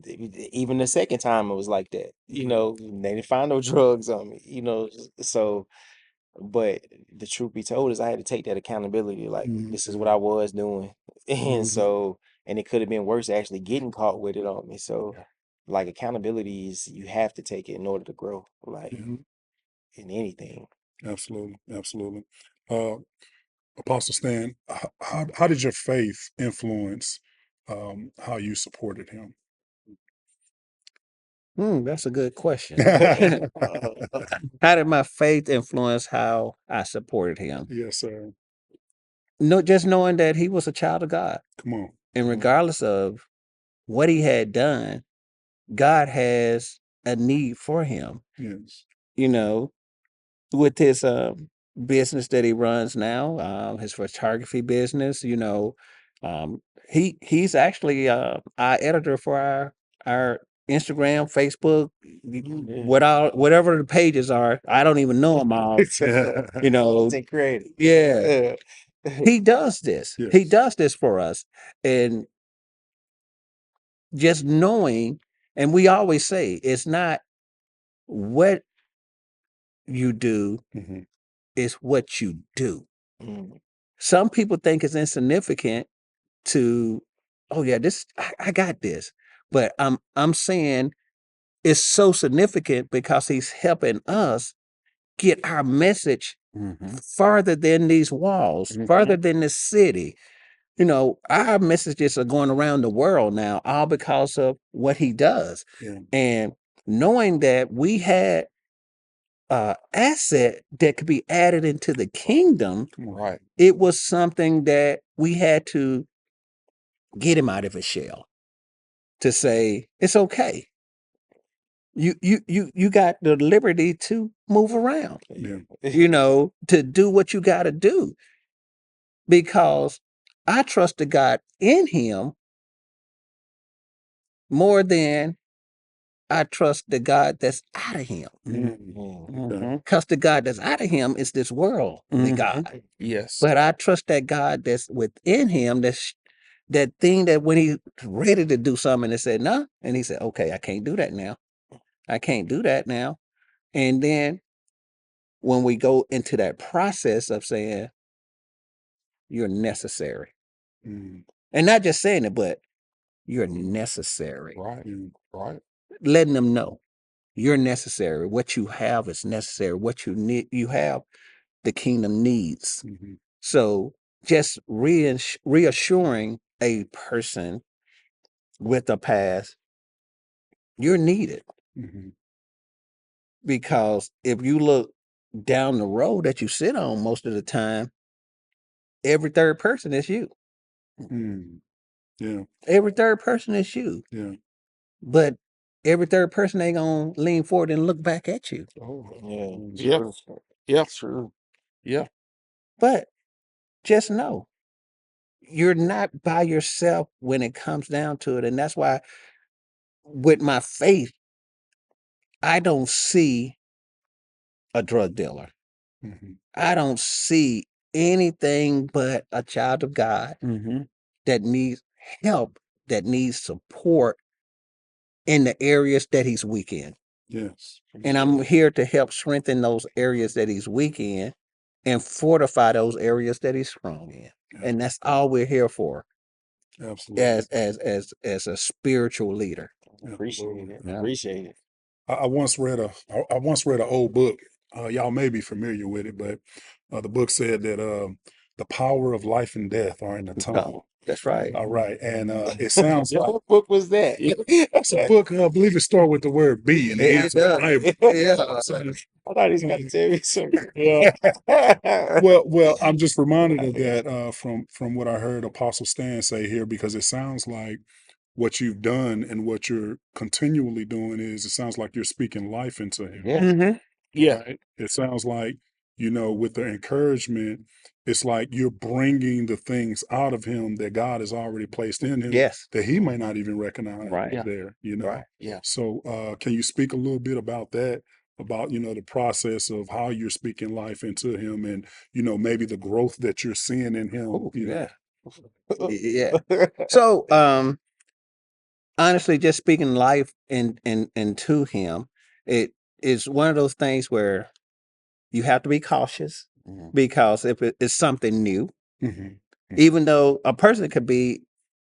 [SPEAKER 2] even the second time it was like that.
[SPEAKER 4] Right.
[SPEAKER 2] They didn't find no drugs on me. So. But the truth be told is I had to take that accountability. Like,
[SPEAKER 1] Mm-hmm.
[SPEAKER 2] this is what I was doing, and
[SPEAKER 1] Mm-hmm.
[SPEAKER 2] and it could have been worse actually getting caught with it on me. So,
[SPEAKER 3] Yeah.
[SPEAKER 2] like, accountability is, you have to take it in order to grow. Like,
[SPEAKER 4] Yeah.
[SPEAKER 2] in anything.
[SPEAKER 4] Absolutely. Absolutely. Uh, Apostle Stan, how did your faith influence how you supported him?
[SPEAKER 1] That's a good question. How did my faith influence how I supported him?
[SPEAKER 4] Yes, sir.
[SPEAKER 1] No, just knowing that he was a child of God,
[SPEAKER 4] Come on.
[SPEAKER 1] and
[SPEAKER 2] Mhm.
[SPEAKER 1] regardless of what he had done, God has a need for him.
[SPEAKER 4] Yes.
[SPEAKER 1] You know, with his business that he runs now, his photography business. Um, he's actually our editor for our Instagram, Facebook,
[SPEAKER 2] Yeah.
[SPEAKER 1] whatever the pages are. I don't even know them all. You know,
[SPEAKER 2] Content creator.
[SPEAKER 1] yeah,
[SPEAKER 2] Yeah.
[SPEAKER 1] he does this. He
[SPEAKER 4] Yes.
[SPEAKER 1] does this for us, and just knowing And we always say it's not what you do,
[SPEAKER 4] Mhm.
[SPEAKER 1] it's what you do.
[SPEAKER 2] Mm.
[SPEAKER 1] Some people think it's insignificant to, oh yeah, I got this. But I'm saying it's so significant because he's helping us get our message
[SPEAKER 3] Mhm.
[SPEAKER 1] farther than these walls,
[SPEAKER 3] Mhm.
[SPEAKER 1] farther than this city. You know, our messages are going around the world now, all because of what he does.
[SPEAKER 4] Yeah.
[SPEAKER 1] And knowing that we had asset that could be added into the kingdom,
[SPEAKER 3] Right.
[SPEAKER 1] it was something that we had to get him out of his shell to say it's okay. You got the liberty to move around,
[SPEAKER 4] Yeah.
[SPEAKER 1] you know, to do what you got to do, because I trust the God in him more than I trust the God that's out of him.
[SPEAKER 3] Mhm.
[SPEAKER 2] Mm.
[SPEAKER 3] Mhm.
[SPEAKER 1] Because the God that's out of him is this world, the
[SPEAKER 3] Mhm.
[SPEAKER 1] God.
[SPEAKER 3] Yes.
[SPEAKER 1] But I trust that God that's within him, that's that thing that when he's ready to do something and said, no, and he said, okay, I can't do that now. I can't do that now. And then when we go into that process of saying, you're necessary,
[SPEAKER 4] Mm.
[SPEAKER 1] and not just saying it, but you're necessary,
[SPEAKER 3] Right.
[SPEAKER 4] Yeah.
[SPEAKER 3] Right.
[SPEAKER 1] letting them know you're necessary. What you have is necessary. What you need, you have, the kingdom needs.
[SPEAKER 4] Mhm.
[SPEAKER 1] So just reassuring a person with a past, you're needed.
[SPEAKER 4] Mhm.
[SPEAKER 1] Because if you look down the road that you sit on most of the time, every third person is you.
[SPEAKER 4] Mm. Yeah.
[SPEAKER 1] Every third person is you.
[SPEAKER 4] Yeah.
[SPEAKER 1] But every third person ain't gonna lean forward and look back at you.
[SPEAKER 3] Oh.
[SPEAKER 2] Yeah.
[SPEAKER 3] Yeah.
[SPEAKER 2] True.
[SPEAKER 3] Yeah.
[SPEAKER 2] True.
[SPEAKER 3] Yeah.
[SPEAKER 1] But just know you're not by yourself when it comes down to it. And that's why with my faith, I don't see a drug dealer.
[SPEAKER 4] Mhm.
[SPEAKER 1] I don't see anything but a child of God
[SPEAKER 3] Mhm.
[SPEAKER 1] that needs help, that needs support in the areas that he's weak in.
[SPEAKER 4] Yes.
[SPEAKER 1] And I'm here to help strengthen those areas that he's weak in and fortify those areas that he's strong in. And that's all we're here for
[SPEAKER 4] Absolutely.
[SPEAKER 1] as a spiritual leader.
[SPEAKER 2] Appreciate
[SPEAKER 4] Absolutely.
[SPEAKER 2] it.
[SPEAKER 1] Yeah.
[SPEAKER 2] Appreciate it.
[SPEAKER 4] I once read I once read an old book. Y'all may be familiar with it, but the book said that the power of life and death are in the tongue.
[SPEAKER 1] Oh, that's right.
[SPEAKER 4] All right, and it sounds like
[SPEAKER 2] What book was that?
[SPEAKER 4] it's a book. I believe it starts with the word "B" and it
[SPEAKER 1] It
[SPEAKER 4] ends with
[SPEAKER 1] does.
[SPEAKER 4] Bible.
[SPEAKER 1] Yeah.
[SPEAKER 4] So,
[SPEAKER 2] I thought he was gonna tell me something.
[SPEAKER 4] yeah. Well, I'm just reminded of that from what I heard Apostle Stan say here, because it sounds like what you've done and what you're continually doing is, it sounds like you're speaking life into him.
[SPEAKER 1] Yeah.
[SPEAKER 3] Mhm. Yeah.
[SPEAKER 4] Right? It sounds like, with the encouragement, it's like you're bringing the things out of him that God has already placed in him
[SPEAKER 1] Yes.
[SPEAKER 4] that he may not even recognize
[SPEAKER 1] Right.
[SPEAKER 3] Yeah.
[SPEAKER 4] there.
[SPEAKER 1] Right.
[SPEAKER 3] Yeah.
[SPEAKER 4] So, can you speak a little bit about that? About, the process of how you're speaking life into him and, maybe the growth that you're seeing in him,
[SPEAKER 1] Oh, yeah. Yeah. So, honestly, just speaking life into him, it is one of those things where you have to be cautious
[SPEAKER 3] Mhm.
[SPEAKER 1] because if it is something new,
[SPEAKER 4] Mhm.
[SPEAKER 1] even though a person could be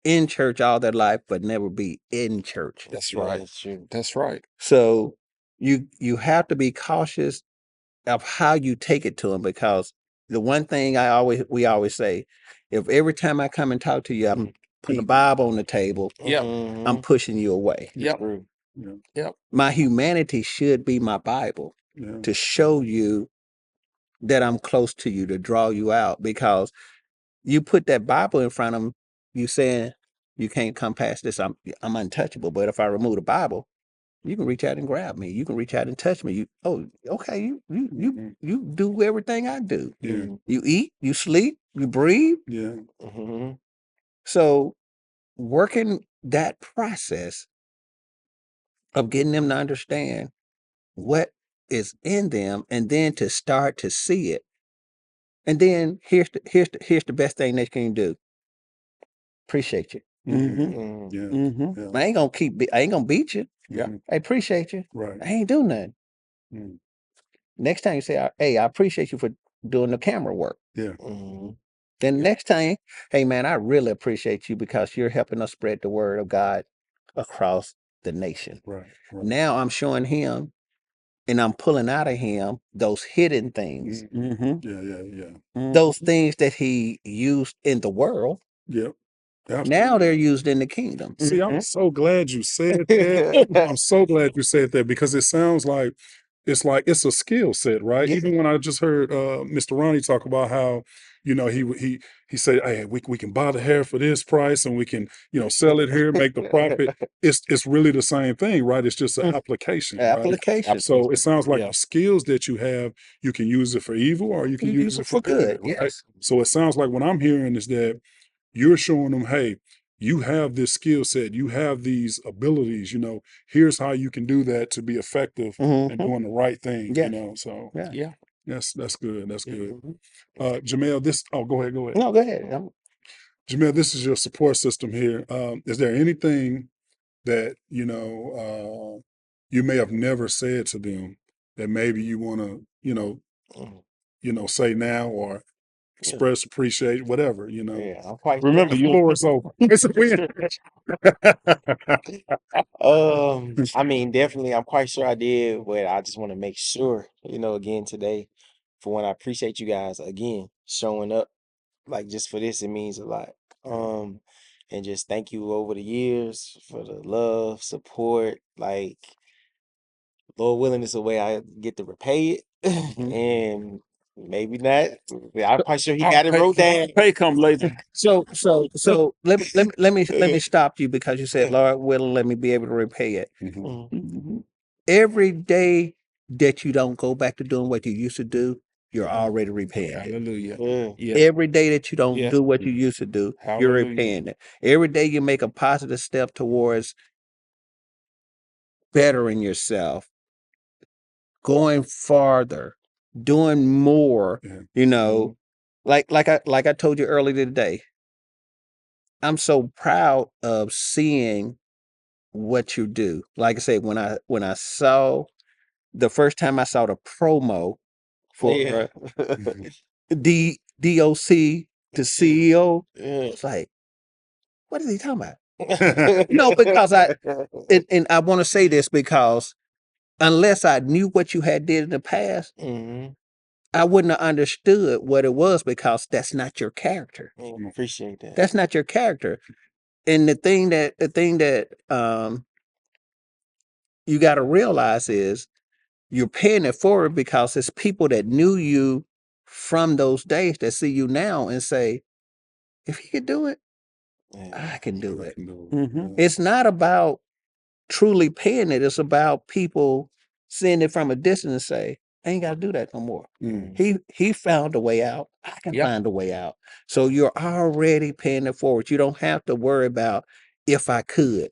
[SPEAKER 1] in church all their life but never be in church.
[SPEAKER 3] That's
[SPEAKER 2] Yeah,
[SPEAKER 3] right.
[SPEAKER 2] that's true.
[SPEAKER 3] That's right.
[SPEAKER 1] So you have to be cautious of how you take it to them, because the one thing we always say, if every time I come and talk to you, I'm putting the Bible on the table,
[SPEAKER 3] Yep.
[SPEAKER 1] I'm
[SPEAKER 2] Mhm.
[SPEAKER 1] pushing you away.
[SPEAKER 3] Yep.
[SPEAKER 2] True.
[SPEAKER 4] Yeah.
[SPEAKER 3] Yep.
[SPEAKER 1] My humanity should be my Bible
[SPEAKER 4] Yeah.
[SPEAKER 1] to show you that I'm close to you, to draw you out, because you put that Bible in front of them, you saying you can't come past this. I'm untouchable. But if I remove the Bible, you can reach out and grab me. You can reach out and touch me. Okay,
[SPEAKER 4] Mhm.
[SPEAKER 1] you do everything I do.
[SPEAKER 4] Yeah.
[SPEAKER 2] Mhm.
[SPEAKER 1] You eat, you sleep, you breathe.
[SPEAKER 4] Yeah.
[SPEAKER 2] Mhm.
[SPEAKER 1] So working that process of getting them to understand what is in them, and then to start to see it. And then here's the best thing that you can do. Appreciate you.
[SPEAKER 3] Mm-hmm.
[SPEAKER 4] Yeah.
[SPEAKER 3] Mm-hmm.
[SPEAKER 4] Yeah.
[SPEAKER 1] I ain't gonna I ain't gonna beat you.
[SPEAKER 3] Yeah.
[SPEAKER 4] Mhm.
[SPEAKER 1] I appreciate you.
[SPEAKER 4] Right.
[SPEAKER 1] I ain't do nothing.
[SPEAKER 4] Mm.
[SPEAKER 1] Next time you say, "Hey, I appreciate you for doing the camera work."
[SPEAKER 4] Yeah.
[SPEAKER 1] Then
[SPEAKER 3] Yeah.
[SPEAKER 1] next time, "Hey, man, I really appreciate you because you're helping us spread the word of God across the nation."
[SPEAKER 4] Right. Right.
[SPEAKER 1] Now I'm showing him, and I'm pulling out of him those hidden things,
[SPEAKER 3] Mm-hmm.
[SPEAKER 4] Yeah. Yeah. Yeah.
[SPEAKER 1] those
[SPEAKER 3] Mm-hmm.
[SPEAKER 1] things that he used in the world.
[SPEAKER 4] Yep.
[SPEAKER 1] Now they're
[SPEAKER 4] Absolutely.
[SPEAKER 1] used in the kingdom.
[SPEAKER 4] See, I'm
[SPEAKER 3] Mm-hmm.
[SPEAKER 4] so glad you said that. I'm so glad you said that because it sounds like it's a skill set, right?
[SPEAKER 1] Yeah.
[SPEAKER 4] Even when I just heard Mr. Ronnie talk about how, he said, "Hey, we can buy the hair for this price and we can, sell it here, make the profit." It's really the same thing, right? It's just an
[SPEAKER 1] Mm.
[SPEAKER 4] application, right?
[SPEAKER 1] Application.
[SPEAKER 4] So it sounds like
[SPEAKER 3] Yeah.
[SPEAKER 4] the skills that you have, you can use it for evil or you can
[SPEAKER 1] You
[SPEAKER 4] use
[SPEAKER 1] use
[SPEAKER 4] it
[SPEAKER 1] it
[SPEAKER 4] for
[SPEAKER 1] for good.
[SPEAKER 4] good, right?
[SPEAKER 1] Yes.
[SPEAKER 4] So it sounds like what I'm hearing is that you're showing them, hey, you have this skill set, you have these abilities, here's how you can do that to be effective and
[SPEAKER 1] Mm-hmm.
[SPEAKER 4] doing the right thing,
[SPEAKER 1] Yeah.
[SPEAKER 4] So
[SPEAKER 1] Yeah.
[SPEAKER 3] Yeah.
[SPEAKER 4] that's good. That's good.
[SPEAKER 1] Mhm.
[SPEAKER 4] Jamel, go ahead.
[SPEAKER 1] No, go ahead.
[SPEAKER 4] Jamel, this is your support system here. Is there anything that, you may have never said to them that maybe you want to, say now or
[SPEAKER 2] Yeah,
[SPEAKER 4] express, appreciate, whatever,
[SPEAKER 2] yeah, I'm quite sure.
[SPEAKER 3] Remember,
[SPEAKER 4] The
[SPEAKER 3] you.
[SPEAKER 4] floor is open. It's a win.
[SPEAKER 2] I mean, definitely, I'm quite sure I did, but I just want to make sure, again today, for when I appreciate you guys again showing up, like just for this, it means a lot. Um, and just thank you over the years for the love, support, like Lord willing is the way I get to repay it,
[SPEAKER 3] Mhm.
[SPEAKER 2] and maybe not. I'm quite sure he
[SPEAKER 3] Our
[SPEAKER 2] got it wrote down.
[SPEAKER 3] pay come later.
[SPEAKER 1] So let me stop you because you said,
[SPEAKER 2] Yeah.
[SPEAKER 1] "Lord willing, let me be able to repay it."
[SPEAKER 4] Mhm.
[SPEAKER 2] Mhm.
[SPEAKER 3] Mm-hmm.
[SPEAKER 1] Every day that you don't go back to doing what you used to do, you're
[SPEAKER 2] Mhm.
[SPEAKER 1] already repaying it.
[SPEAKER 3] Hallelujah.
[SPEAKER 2] Yeah.
[SPEAKER 3] Yeah.
[SPEAKER 1] Every day that you don't
[SPEAKER 3] Yeah.
[SPEAKER 1] do what you used to do, you're
[SPEAKER 3] Hallelujah.
[SPEAKER 1] repaying it. Every day you make a positive step towards bettering yourself, going farther, doing more,
[SPEAKER 4] Yeah.
[SPEAKER 1] you know, like I told you earlier today. I'm so proud of seeing what you do. Like I said, when I saw the first time I saw the promo
[SPEAKER 2] Yeah.
[SPEAKER 1] for D DOC to CEO, I
[SPEAKER 2] Yeah.
[SPEAKER 1] was like, what is he talking about? No, because and I want to say this because unless I knew what you had did in the past,
[SPEAKER 2] Mhm.
[SPEAKER 1] I wouldn't have understood what it was because that's not your character.
[SPEAKER 2] Yeah, appreciate that.
[SPEAKER 1] That's not your character. And the thing that you got to realize is you're paying it forward because it's people that knew you from those days that see you now and say, if he could do it,
[SPEAKER 2] Yeah.
[SPEAKER 1] I can do
[SPEAKER 4] I
[SPEAKER 1] it.
[SPEAKER 4] can do it.
[SPEAKER 3] Mm-hmm.
[SPEAKER 4] Yeah.
[SPEAKER 1] It's not about truly paying it. It's about people seeing it from a distance and say, I ain't got to do that no more.
[SPEAKER 4] Mm.
[SPEAKER 1] He found a way out. I can
[SPEAKER 3] Yep.
[SPEAKER 1] find a way out. So you're already paying it forward. You don't have to worry about if I could.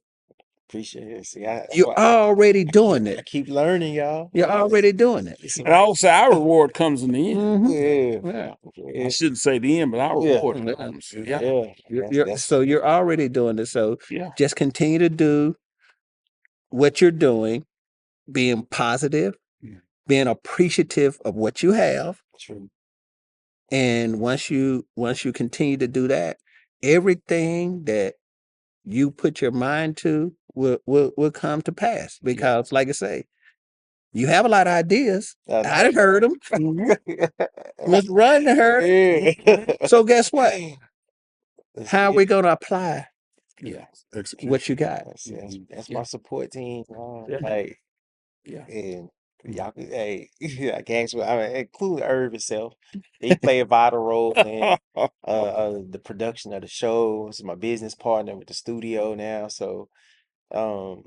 [SPEAKER 2] Appreciate it. See, that's
[SPEAKER 1] You're
[SPEAKER 2] why
[SPEAKER 1] already doing
[SPEAKER 2] I
[SPEAKER 1] it.
[SPEAKER 2] keep learning, y'all.
[SPEAKER 1] You're already doing it.
[SPEAKER 2] It's
[SPEAKER 3] And I also say our reward comes in the end.
[SPEAKER 1] Mm-hmm.
[SPEAKER 2] yeah.
[SPEAKER 1] Yeah.
[SPEAKER 3] I
[SPEAKER 2] Yeah.
[SPEAKER 3] shouldn't say the end, but our
[SPEAKER 2] Yeah.
[SPEAKER 3] reward
[SPEAKER 1] Yeah.
[SPEAKER 3] comes.
[SPEAKER 4] Yeah.
[SPEAKER 3] Yeah.
[SPEAKER 2] Yeah.
[SPEAKER 1] So you're already doing it. So
[SPEAKER 3] Yeah.
[SPEAKER 1] just continue to do what you're doing, being positive,
[SPEAKER 4] Mm.
[SPEAKER 1] being appreciative of what you have.
[SPEAKER 2] True.
[SPEAKER 1] And once you continue to do that, everything that you put your mind to will come to pass.
[SPEAKER 3] Yeah.
[SPEAKER 1] Because like I say, you have a lot of ideas.
[SPEAKER 2] I
[SPEAKER 1] I done heard them.
[SPEAKER 3] Mhm.
[SPEAKER 1] Mr. Run done heard it.
[SPEAKER 2] Yeah.
[SPEAKER 1] So guess what?
[SPEAKER 2] That's
[SPEAKER 1] How are
[SPEAKER 2] it.
[SPEAKER 1] we gonna apply
[SPEAKER 3] Yeah.
[SPEAKER 4] Execute.
[SPEAKER 1] what you got?
[SPEAKER 4] Mhm.
[SPEAKER 2] That's
[SPEAKER 3] Yeah.
[SPEAKER 2] my support team.
[SPEAKER 3] Yeah.
[SPEAKER 2] Like,
[SPEAKER 3] Yeah.
[SPEAKER 2] and
[SPEAKER 4] Mhm.
[SPEAKER 2] y'all could, hey, I can actually, I mean, include Herb himself. He play a vital role in the production of the shows. My business partner with the studio now. So, um,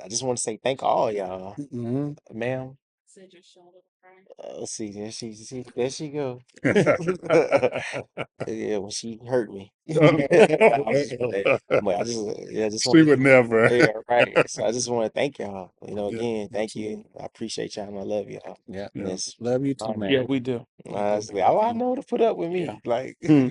[SPEAKER 2] I just want to say thank all y'all,
[SPEAKER 1] Mhm.
[SPEAKER 2] ma'am. Let's see, there she go. Yeah, when she hurt me. But I just, yeah, I just
[SPEAKER 4] She
[SPEAKER 2] want
[SPEAKER 4] would never.
[SPEAKER 2] yeah, right. So I just want to thank y'all.
[SPEAKER 4] Yeah,
[SPEAKER 2] Again, thank you.
[SPEAKER 4] absolutely.
[SPEAKER 2] I appreciate y'all and I love y'all.
[SPEAKER 1] Yeah.
[SPEAKER 2] And
[SPEAKER 4] Yeah.
[SPEAKER 2] it's
[SPEAKER 1] Love you too,
[SPEAKER 2] honor.
[SPEAKER 3] Yeah,
[SPEAKER 1] man.
[SPEAKER 3] we do.
[SPEAKER 2] Honestly, I know to put up with
[SPEAKER 3] Yeah.
[SPEAKER 2] me. Like,
[SPEAKER 1] Hmm.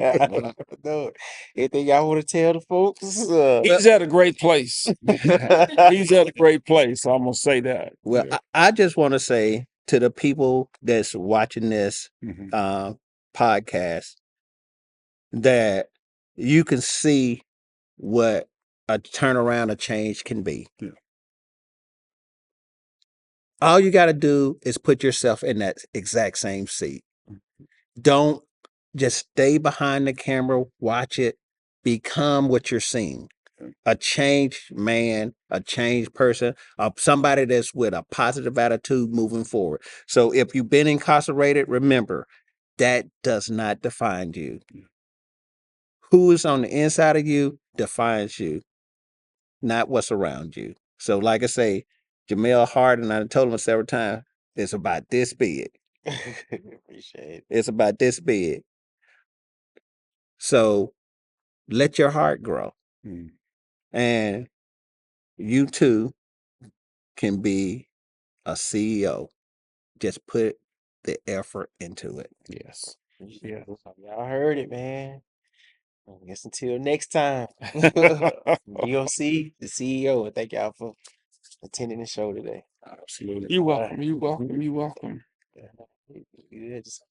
[SPEAKER 2] I know anything y'all want to tell the folks.
[SPEAKER 3] He's at a great place. He's at a great place. I'm gonna say that.
[SPEAKER 1] Well,
[SPEAKER 4] Yeah.
[SPEAKER 1] I just want to say to the people that's watching this
[SPEAKER 4] Mhm.
[SPEAKER 1] podcast that you can see what a turnaround, a change can be.
[SPEAKER 4] Yeah.
[SPEAKER 1] All you got to do is put yourself in that exact same seat. Don't just stay behind the camera, watch it, become what you're seeing.
[SPEAKER 4] Okay.
[SPEAKER 1] A changed man, a changed person, somebody that's with a positive attitude moving forward. So if you've been incarcerated, remember that does not define you.
[SPEAKER 4] Yeah.
[SPEAKER 1] Who is on the inside of you defines you, not what's around you. So, like I say, Jamel Harden, I told him several times, it's about this big.
[SPEAKER 2] Appreciate it.
[SPEAKER 1] It's about this big. So let your heart grow.
[SPEAKER 4] Mm.
[SPEAKER 1] And you too can be a CEO. Just put the effort into it.
[SPEAKER 3] Yes.
[SPEAKER 2] Yeah. Y'all heard it, man. I guess until next time. DOC, the CEO, and thank y'all for attending the show today.
[SPEAKER 4] Absolutely.
[SPEAKER 3] You're
[SPEAKER 2] All right.
[SPEAKER 3] welcome. You're welcome. You're welcome.
[SPEAKER 2] Yeah, just